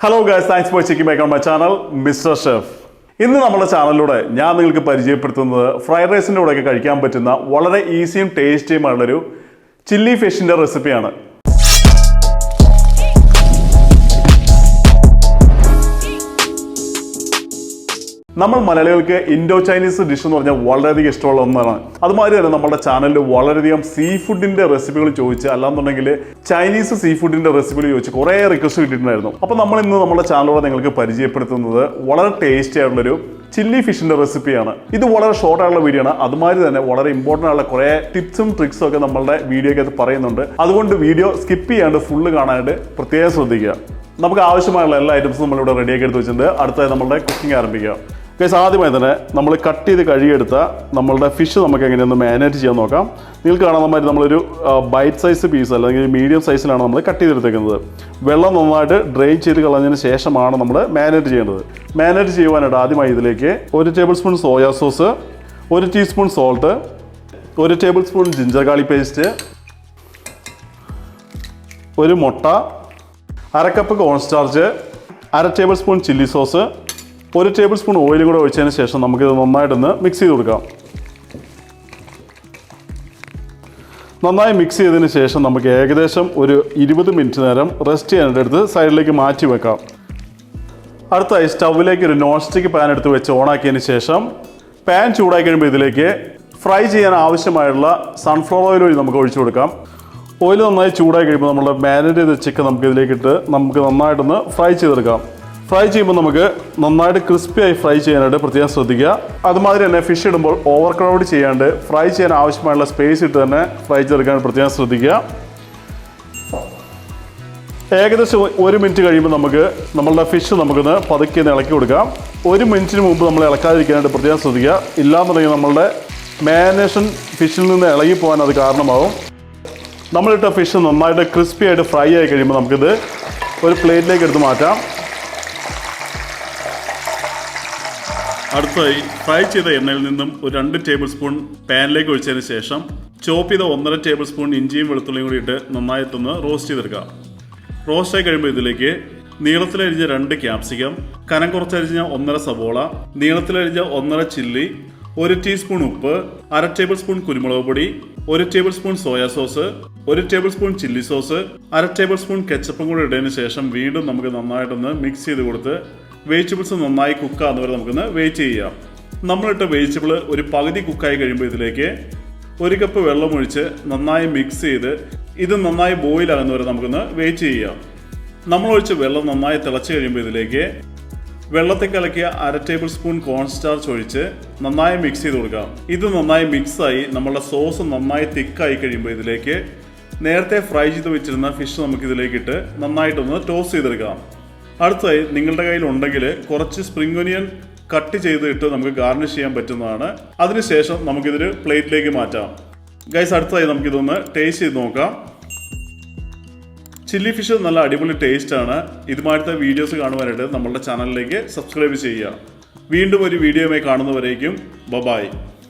Hello guys, thanks for checking back on my channel, Mr. Chef. ഇന്ന് നമ്മുടെ ചാനലിലൂടെ ഞാൻ നിങ്ങൾക്ക് പരിചയപ്പെടുത്തുന്നത് ഫ്രൈഡ് റൈസിൻ്റെ കൂടെയൊക്കെ കഴിക്കാൻ പറ്റുന്ന വളരെ ഈസിയും ടേസ്റ്റിയുമായുള്ളൊരു ചില്ലി ഫിഷിൻ്റെ റെസിപ്പിയാണ്. നമ്മൾ മലയാളികൾക്ക് ഇൻഡോ ചൈനീസ് ഡിഷ് എന്ന് പറഞ്ഞാൽ വളരെയധികം ഇഷ്ടമുള്ള ഒന്നാണ്. അതുമാതിരി തന്നെ നമ്മുടെ ചാനലിൽ വളരെയധികം സീ ഫുഡിന്റെ റെസിപ്പികൾ ചോദിച്ച് അല്ലാന്നുണ്ടെങ്കിൽ ചൈനീസ് സീ ഫുഡിന്റെ റെസിപ്പികൾ ചോദിച്ച് കുറേ റിക്വസ്റ്റ് കിട്ടിയിട്ടുണ്ടായിരുന്നു. അപ്പോൾ നമ്മൾ ഇന്ന് നമ്മുടെ ചാനലിലൂടെ നിങ്ങൾക്ക് പരിചയപ്പെടുത്തുന്നത് വളരെ ടേസ്റ്റി ആയിട്ടുള്ളൊരു ചില്ലി ഫിഷിന്റെ റെസിപ്പിയാണ്. ഇത് വളരെ ഷോർട്ട് ആയിട്ടുള്ള വീഡിയോ ആണ്. അതുമാതിരി തന്നെ വളരെ ഇമ്പോർട്ടൻ്റ് ആയിട്ടുള്ള കുറേ ടിപ്സും ട്രിക്സും ഒക്കെ നമ്മളുടെ വീഡിയോയ്ക്കകത്ത് പറയുന്നുണ്ട്. അതുകൊണ്ട് വീഡിയോ സ്കിപ്പ് ചെയ്യാണ്ട് ഫുള്ള് കാണാനായിട്ട് പ്രത്യേകം ശ്രദ്ധിക്കുക. നമുക്ക് ആവശ്യമായുള്ള എല്ലാ ഐറ്റംസും നമ്മളിവിടെ റെഡിയാക്കി എടുത്ത് വെച്ചിട്ടുണ്ട്. അടുത്തായി നമ്മളുടെ കുക്കിംഗ് ആരംഭിക്കുക. ഗൈസ്, ആദ്യമായി തന്നെ നമ്മൾ കട്ട് ചെയ്ത് കഴുകിയെടുത്ത നമ്മളുടെ ഫിഷ് നമുക്ക് എങ്ങനെയൊന്ന് മാരിനേറ്റ് ചെയ്യാൻ നോക്കാം. നിങ്ങൾക്ക് കാണാൻ മാതിരി നമ്മളൊരു ബൈറ്റ് സൈസ് പീസ് അല്ലെങ്കിൽ മീഡിയം സൈസിലാണ് നമ്മൾ കട്ട് ചെയ്തെടുത്തേക്കുന്നത്. വെള്ളം നന്നായിട്ട് ഡ്രെയിൻ ചെയ്ത് കളഞ്ഞതിന് ശേഷമാണ് നമ്മൾ മാരിനേറ്റ് ചെയ്യേണ്ടത്. മാരിനേറ്റ് ചെയ്യുവാനായിട്ട് ആദ്യമായി ഇതിലേക്ക് 1 table spoon soya sauce, 1 teaspoon salt, 1 table spoon ginger garlic paste, 1 മുട്ട, 1/2 cup cornstarch, 1/2 table spoon chilli sauce, 1 table spoon ഓയിലും കൂടെ ഒഴിച്ചതിന് ശേഷം നമുക്കിത് നന്നായിട്ടൊന്ന് മിക്സ് ചെയ്ത് കൊടുക്കാം. നന്നായി മിക്സ് ചെയ്തതിന് ശേഷം നമുക്ക് ഏകദേശം ഒരു 20 മിനിറ്റ് നേരം റെസ്റ്റ് ചെയ്യാനായിട്ട് എടുത്ത് സൈഡിലേക്ക് മാറ്റി വെക്കാം. അടുത്തായി സ്റ്റൗവിലേക്ക് ഒരു നോൺ സ്റ്റിക്ക് പാൻ എടുത്ത് വെച്ച് ഓണാക്കിയതിന് ശേഷം പാൻ ചൂടാക്കി കഴിയുമ്പോൾ ഇതിലേക്ക് ഫ്രൈ ചെയ്യാൻ ആവശ്യമായുള്ള സൺഫ്ലവർ ഓയിൽ വഴി നമുക്ക് ഒഴിച്ചു കൊടുക്കാം. ഓയിൽ നന്നായി ചൂടാക്കി കഴിയുമ്പോൾ നമ്മുടെ മാരിനേറ്റ് ചെയ്ത ചിക്കൻ നമുക്ക് ഇതിലേക്കിട്ട് നമുക്ക് നന്നായിട്ടൊന്ന് ഫ്രൈ ചെയ്തെടുക്കാം. ഫ്രൈ ചെയ്യുമ്പോൾ നമുക്ക് നന്നായിട്ട് ക്രിസ്പിയായി ഫ്രൈ ചെയ്യാനായിട്ട് പ്രത്യേകം ശ്രദ്ധിക്കുക. അതുമാതിരി തന്നെ ഫിഷ് ഇടുമ്പോൾ ഓവർ ക്രൗഡ് ചെയ്യാണ്ട് ഫ്രൈ ചെയ്യാൻ ആവശ്യമായുള്ള സ്പേസ് ഇട്ട് തന്നെ ഫ്രൈ ചെയ്തെടുക്കാൻ പ്രത്യേകം ശ്രദ്ധിക്കുക. ഏകദേശം 1 മിനിറ്റ് കഴിയുമ്പോൾ നമുക്ക് നമ്മളുടെ ഫിഷ് നമുക്കൊന്ന് പതുക്കെ ഇളക്കി കൊടുക്കാം. 1 മിനിറ്റിന് മുമ്പ് നമ്മൾ ഇളക്കാതിരിക്കാനായിട്ട് പ്രത്യേകം ശ്രദ്ധിക്കുക. ഇല്ലാന്നുണ്ടെങ്കിൽ നമ്മളുടെ മാരിനേഷൻ ഫിഷിൽ നിന്ന് ഇളകി പോകാൻ അത് കാരണമാവും. നമ്മളിട്ട ഫിഷ് നന്നായിട്ട് ക്രിസ്പി ആയിട്ട് ഫ്രൈ ആയി കഴിയുമ്പോൾ നമുക്കിത് ഒരു പ്ലേറ്റിലേക്ക് എടുത്ത് മാറ്റാം. അടുത്തായി ഫ്രൈ ചെയ്ത എണ്ണയിൽ നിന്നും ഒരു 2 ടേബിൾ സ്പൂൺ പാനിലേക്ക് ഒഴിച്ചതിന് ശേഷം ചോപ്പ് ചെയ്ത 1.5 ടേബിൾ സ്പൂൺ ഇഞ്ചിയും വെളുത്തുള്ളിയും കൂടി ഇട്ട് നന്നായിട്ടൊന്ന് റോസ്റ്റ് ചെയ്തെടുക്കാം. റോസ്റ്റായി കഴിയുമ്പോൾ ഇതിലേക്ക് നീളത്തിലരിഞ്ഞ 2 ക്യാപ്സിക്കം, കനം കുറച്ചരിഞ്ഞ 1.5 സവോള, നീളത്തിലരിഞ്ഞ 1.5 ചില്ലി, 1 ടീസ്പൂൺ ഉപ്പ്, 1/2 ടേബിൾ സ്പൂൺ കുരുമുളക് പൊടി, 1 table spoon soya sauce, 1 table spoon chilli sauce, 1/2 table spoon കെച്ചപ്പും കൂടി ഇട്ടതിന് ശേഷം വീണ്ടും നമുക്ക് നന്നായിട്ടൊന്ന് മിക്സ് ചെയ്ത് കൊടുത്ത് വെജിറ്റബിൾസ് നന്നായി കുക്കാകുന്നവരെ നമുക്കൊന്ന് വെയിറ്റ് ചെയ്യാം. നമ്മളിട്ട വെജിറ്റബിൾ ഒരു പകുതി കുക്കായി കഴിയുമ്പോൾ ഇതിലേക്ക് 1 കപ്പ് വെള്ളം ഒഴിച്ച് നന്നായി മിക്സ് ചെയ്ത് ഇത് നന്നായി ബോയിൽ ആകുന്നവരെ നമുക്കൊന്ന് വെയിറ്റ് ചെയ്യാം. നമ്മളൊഴിച്ച് വെള്ളം നന്നായി തിളച്ച് കഴിയുമ്പോൾ ഇതിലേക്ക് വെള്ളത്തിൽ കലക്കിയ 1/2 ടേബിൾ സ്പൂൺ കോൺസ്റ്റാർച്ച് ഒഴിച്ച് നന്നായി മിക്സ് ചെയ്ത് കൊടുക്കാം. ഇത് നന്നായി മിക്സായി നമ്മളുടെ സോസ് നന്നായി തിക്കായി കഴിയുമ്പോൾ ഇതിലേക്ക് നേരത്തെ ഫ്രൈ ചെയ്ത് വെച്ചിരുന്ന ഫിഷ് നമുക്കിതിലേക്കിട്ട് നന്നായിട്ടൊന്ന് ടോസ്റ്റ് ചെയ്തെടുക്കാം. അടുത്തായി നിങ്ങളുടെ കയ്യിൽ ഉണ്ടെങ്കിൽ കുറച്ച് സ്പ്രിംഗ് ഒനിയൻ കട്ട് ചെയ്തിട്ട് നമുക്ക് ഗാർണിഷ് ചെയ്യാൻ പറ്റുന്നതാണ്. അതിനുശേഷം നമുക്കിതൊരു പ്ലേറ്റിലേക്ക് മാറ്റാം. ഗൈസ്, അടുത്തായി നമുക്കിതൊന്ന് ടേസ്റ്റ് ചെയ്ത് നോക്കാം. ചില്ലി ഫിഷ് നല്ല അടിപൊളി ടേസ്റ്റാണ്. ഇതുമായിട്ട് വീഡിയോസ് കാണുവാനായിട്ട് നമ്മളുടെ ചാനലിലേക്ക് സബ്സ്ക്രൈബ് ചെയ്യുക. വീണ്ടും ഒരു വീഡിയോയുമായി കാണുന്നവരേക്കും ബൈ.